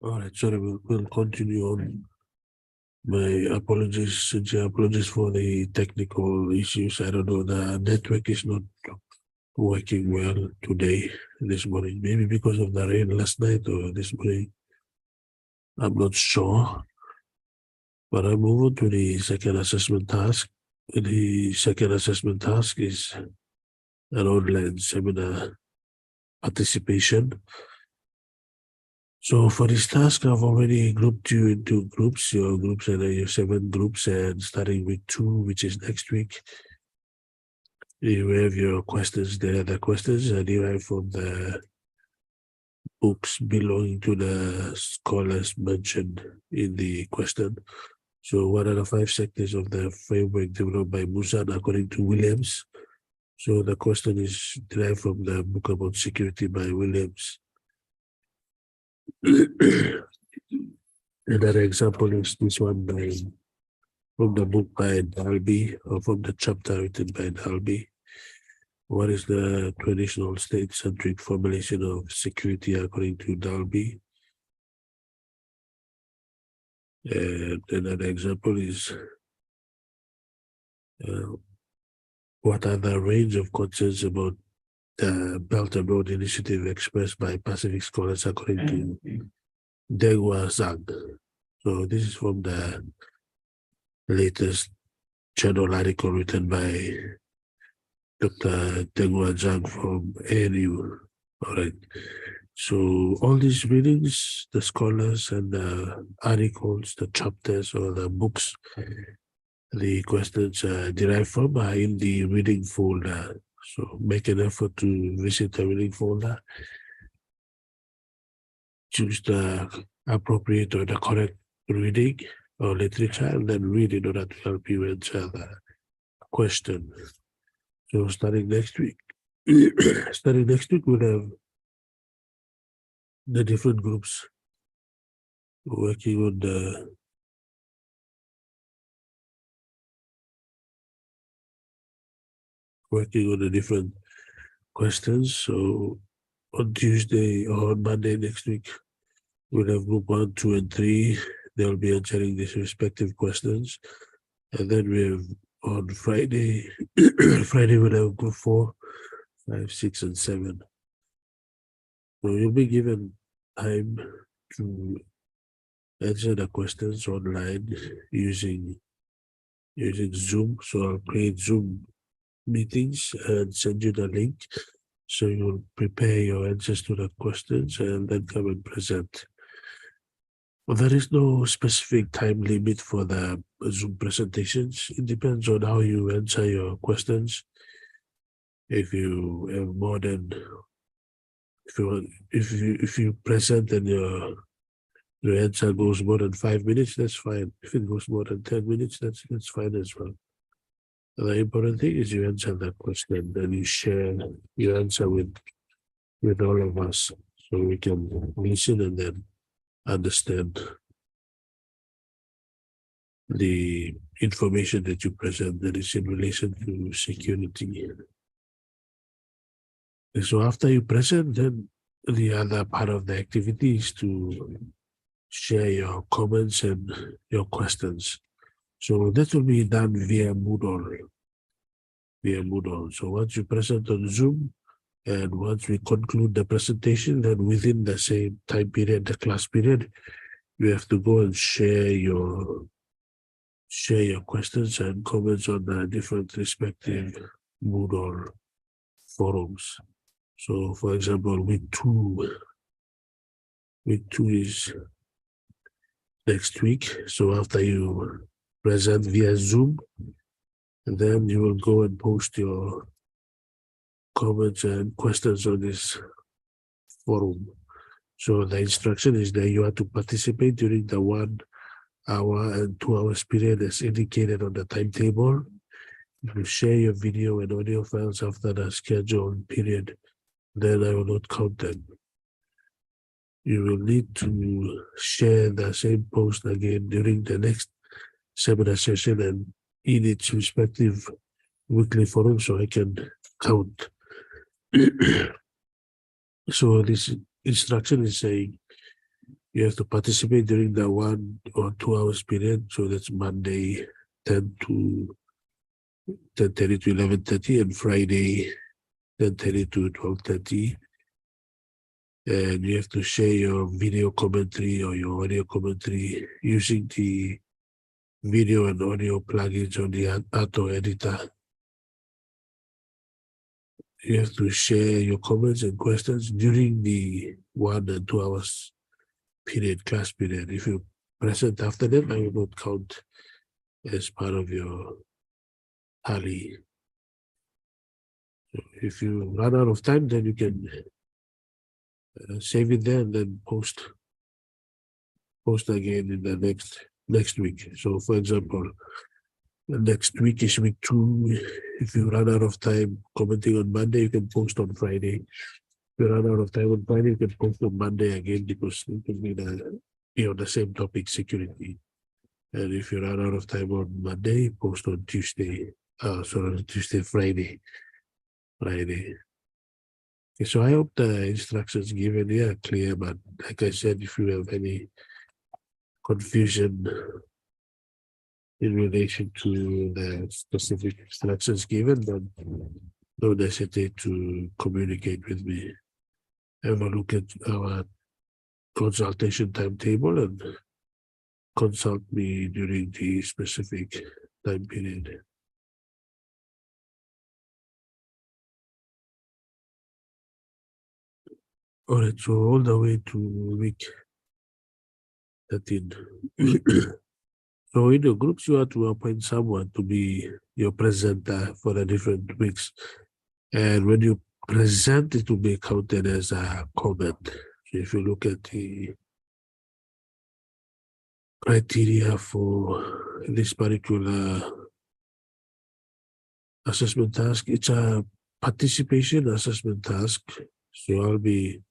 All right, sorry, we'll continue on. My apologies, sincere apologies for the technical issues. I don't know, the network is not working well today, this morning. Maybe because of the rain last night or this morning. I'm not sure. But I move on to the second assessment task. The second assessment task is an online seminar participation. So for this task, I've already grouped you into groups. Your groups are your 7 groups, and starting week 2, which is next week, you have your questions there. The questions are derived from the books belonging to the scholars mentioned in the question. So what are the 5 sectors of the framework developed by Musan according to Williams? So the question is derived from the book about security by Williams. Another example is this one from the book by Dalby, or from the chapter written by Dalby. What is the traditional state-centric formulation of security according to Dalby? And another example is what are the range of concerns about the Belt and Road Initiative expressed by Pacific scholars according to Degwa Zhang? So this is from the latest journal article written by Dr. Degwa Zhang from ANU. All right. So all these readings, the scholars and the articles, the chapters or the books, the questions derived from are in the reading folder. So make an effort to visit the reading folder. Choose the appropriate or the correct reading or literature, and then read in order to help you answer the question. So starting next week, we'll have the different groups working on the different questions. So on Tuesday or on Monday next week, we'll have group 1, 2, and 3. They'll be answering these respective questions. And then we have on Friday, we'll have group 4, 5, 6, and 7. So you'll be given time to answer the questions online using Zoom. So I'll create Zoom meetings and send you the link. So you'll prepare your answers to the questions and then come and present. Well, there is no specific time limit for the Zoom presentations. It depends on how you answer your questions. If you have more than, if you present and your answer goes more than 5 minutes, that's fine. If it goes more than 10 minutes, that's fine as well. The important thing is you answer that question and you share your answer with all of us, so we can listen and then understand the information that you present that is in relation to security. And so after you present, then the other part of the activity is to share your comments and your questions. So that will be done via Moodle. So once you present on Zoom, and once we conclude the presentation, then within the same time period, the class period, you have to go and share your questions and comments on the different respective Moodle forums. So for example, week 2 is next week. So after you present via Zoom, and then you will go and post your comments and questions on this forum. So the instruction is that you have to participate during the 1 hour and 2 hours period as indicated on the timetable. If you share your video and audio files after the scheduled period, then I will not count them. You will need to share the same post again during the next seminar session and in its respective weekly forum, so I can count. So this instruction is saying You have to participate during the 1 or 2 hours period. So that's Monday 10 to 10:30 to 11:30 and Friday 10:30 to 12:30. And you have to share your video commentary or your audio commentary using the video and audio plugins on the Atto editor. You have to share your comments and questions during the 1 and 2 hours period, class period. If you present after that, I will not count as part of your tally. So if you run out of time, then you can save it there and then post again in the next week. So for example, the next week is week 2. If you run out of time commenting on Monday, you can post on Friday. If you run out of time on Friday, you can post on Monday again because it can be the same topic, security. And if you run out of time on Monday, post on Tuesday. Friday. Okay, so I hope the instructions given here are clear, but like I said, if you have any confusion in relation to the specific instructions given, then don't hesitate to communicate with me. Have a look at our consultation timetable and consult me during the specific time period. All right, so all the way to week 13. So in your groups, you have to appoint someone to be your presenter for the different weeks. And when you present, it will be counted as a comment. So if you look at the criteria for this particular assessment task, it's a participation assessment task. So I'll be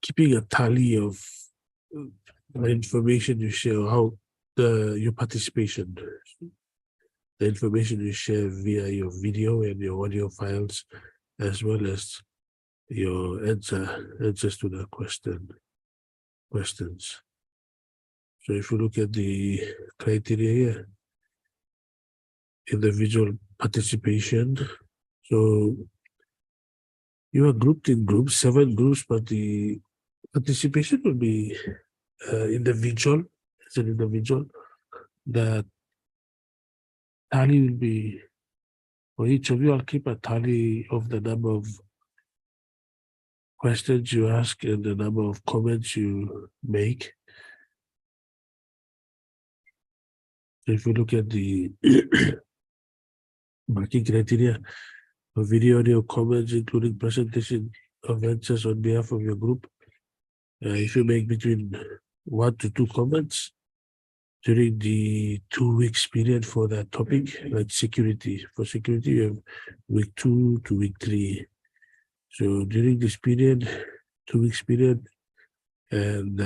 keeping a tally of the information you share, how your participation, the information you share via your video and your audio files, as well as your answers to the questions. So if you look at the criteria here, individual participation, so you are grouped in groups, 7 groups, but the participation will be individual. As an individual, the tally will be, for each of you, I'll keep a tally of the number of questions you ask and the number of comments you make. So if you look at the marking criteria, for video, audio, comments, including presentation of answers on behalf of your group, if you make between 1 to 2 comments during the 2 weeks period for that topic, like security. For security, you have week 2 to week 3. So during this period, 2 weeks period, and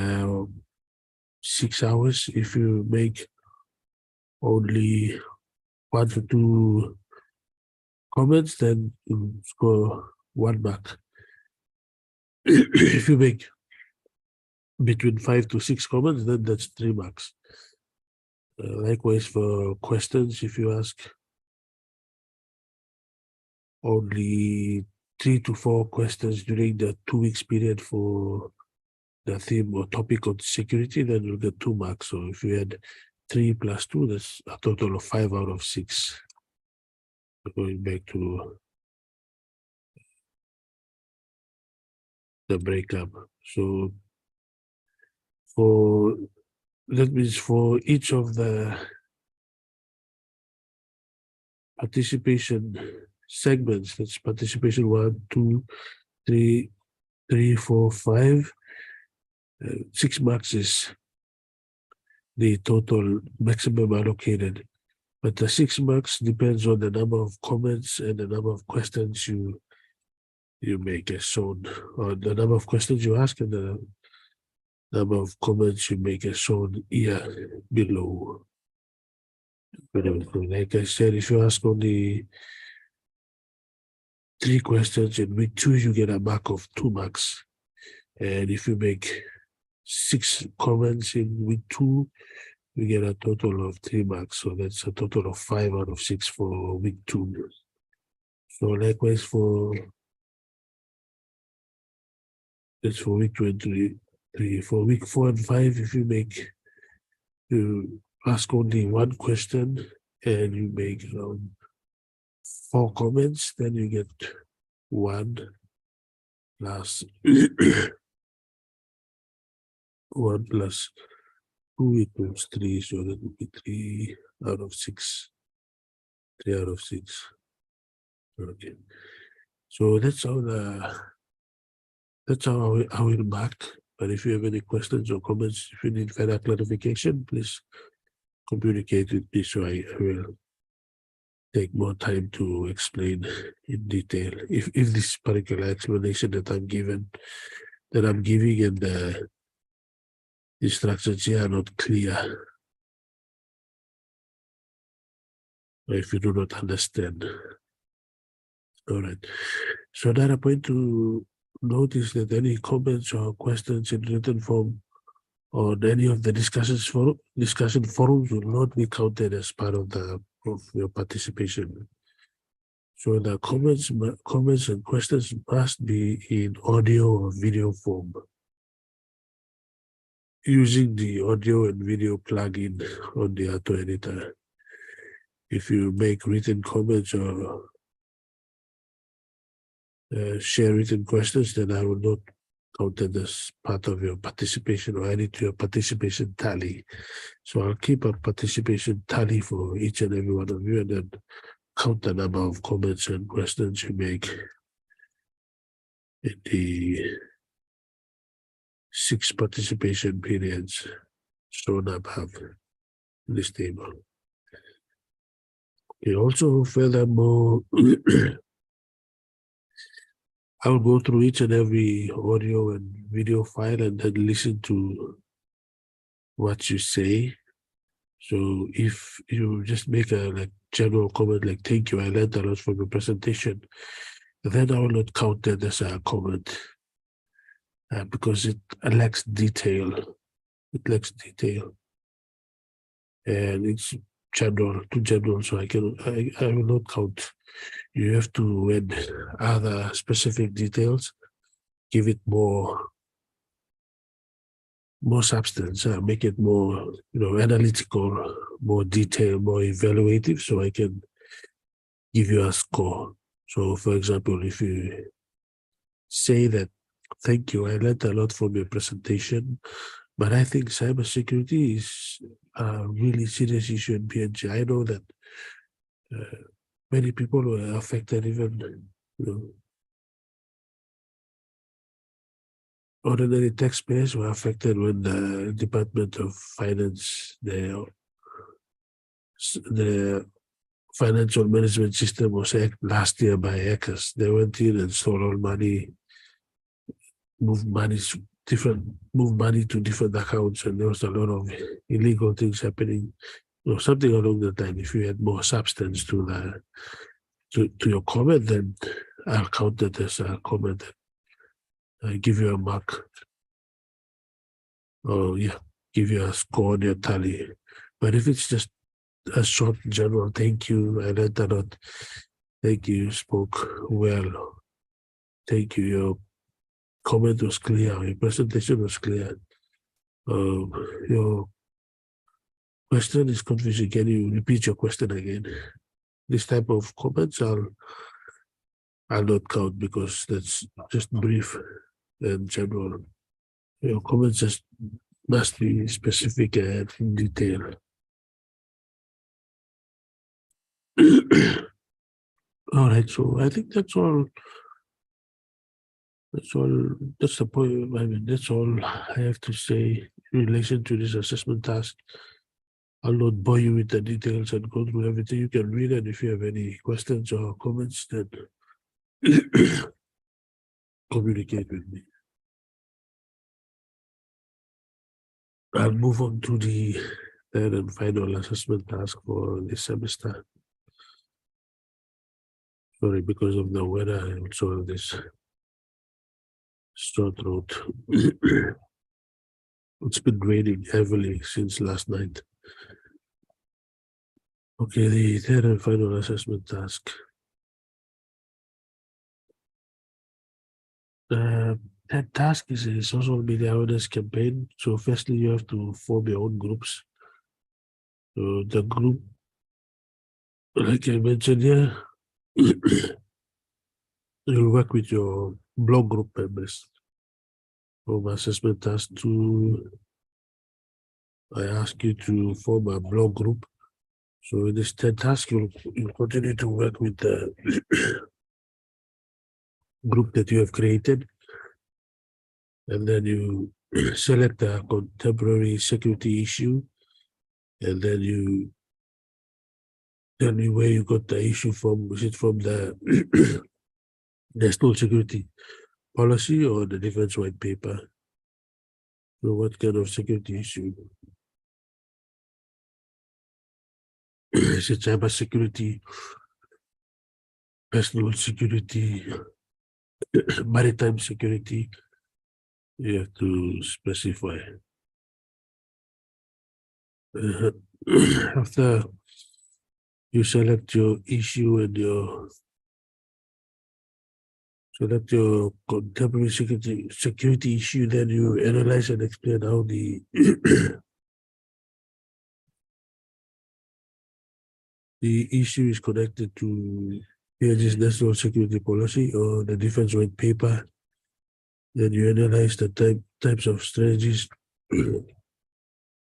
6 hours, if you make only 1 to 2 comments, then you score 1 mark. If you make between 5 to 6 comments, then that's 3 marks. Likewise for questions, if you ask only 3 to 4 questions during the 2 weeks period for the theme or topic on security, then you'll get 2 marks. So if you had 3 plus 2, that's a total of 5 out of 6. Going back to the breakup. So that means for each of the participation segments, that's participation 1, 2, 3, 4, 5, 6 marks is the total maximum allocated. But the 6 marks depends on the number of comments and the number of questions you make as shown, or the number of questions you ask and the number of comments you make as shown here below. Like I said, if you ask only 3 questions in week 2, you get a mark of 2 marks. And if you make 6 comments in week 2, we get a total of 3 marks. So that's a total of 5 out of 6 for week 2. So likewise for that's for week 23. For week 4 and 5, if you ask only one question and you make 4 comments, then you get 1 plus 1 plus 2 equals 3, so that would be 3 out of 6. 3 out of 6. Okay. So that's how I will mark. But if you have any questions or comments, if you need further clarification, please communicate with me so I will take more time to explain in detail. If this particular explanation that I'm giving and the instructions here are not clear, or if you do not understand. All right. So another point to note is that any comments or questions in written form on any of the discussion forums will not be counted as part of your participation. So the comments and questions must be in audio or video form using the audio and video plugin on the Auto Editor. If you make written comments or share written questions, then I will not count it as part of your participation or add it to your participation tally. So I'll keep a participation tally for each and every one of you and then count the number of comments and questions you make in the 6 participation periods shown above in this table. Okay, also, furthermore, I'll go through each and every audio and video file and then listen to what you say. So if you just make a general comment like, thank you, I learned a lot from your presentation, then I will not count that as a comment because it lacks detail. It lacks detail. And it's too general, so I will not count. You have to add other specific details, give it more substance, make it more analytical, more detailed, more evaluative, so I can give you a score. So for example, if you say that, thank you, I learned a lot from your presentation, but I think cybersecurity is a really serious issue in PNG. I know that many people were affected, even ordinary taxpayers were affected when the Department of Finance, the financial management system was hacked last year by hackers. They went in and stole all money, moved money to different accounts, and there was a lot of illegal things happening. Something along that line. If you had more substance to your comment, then I'll count that as a comment. I give you a mark. Oh yeah, give you a score on your tally. But if it's just a short general thank you, I learned a lot. Thank you, you spoke well. Thank you, your comment was clear, your presentation was clear. Your question is confusing. Can you repeat your question again? This type of comments I'll not count because that's just brief and general. Your comments just must be specific and in detail. All right, so I think that's all. That's the point. I mean, that's all I have to say in relation to this assessment task. I'll not bore you with the details and go through everything. You can read it. If you have any questions or comments, then communicate with me. I'll move on to the third and final assessment task for this semester. Sorry, because of the weather, I also have this sore throat. It's been raining heavily since last night. Okay, the third and final assessment task. That task is a social media awareness campaign. So firstly, you have to form your own groups. So the group, like I mentioned here, you'll work with your blog group members. For assessment task 2, I ask you to form a blog group. So in this third task, you'll continue to work with the group that you have created. And then you select a contemporary security issue. And then you tell me where you got the issue from. Is it from the national security policy or the defense white paper? So what kind of security issue? Is it cyber security, personal security, maritime security? You have to specify. After you select your issue and select your contemporary security issue, then you analyze and explain how the the issue is connected to PNG's national security policy or the defense white paper. Then you analyze the types of strategies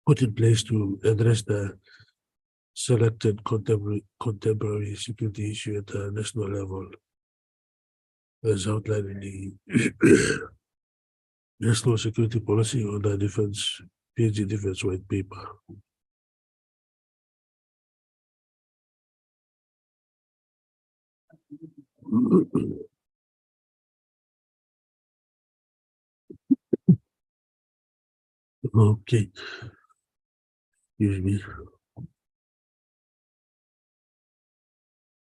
put in place to address the selected contemporary security issue at the national level, as outlined in the national security policy or the defense PNG defense white paper. Okay. Excuse me.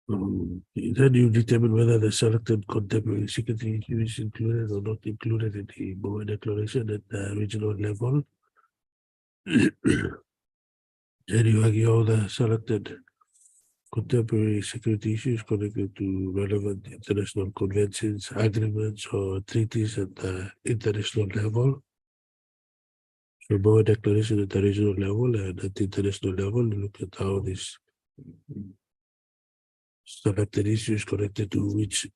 Then you determine whether the selected contemporary security issue is included or not included in the MOA declaration at the regional level. Then you argue all the selected contemporary security issues connected to relevant international conventions, agreements, or treaties at the international level. So MOA declaration at the regional level and at the international level, look at how this selected issues connected to which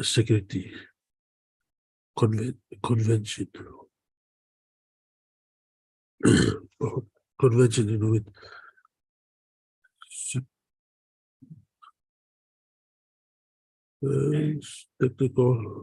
security convention convention with technical